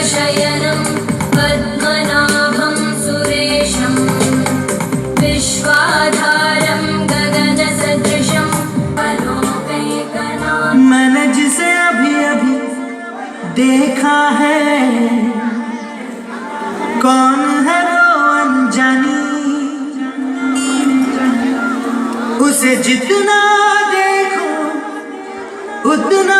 शयनं पद्मनाभं सुरेशं विश्वाधारं गगनसदृशं पलोकैकनाथं। मैंने जिसे अभी अभी देखा है, कौन है वो अनजानी, उसे जितना देखो उतना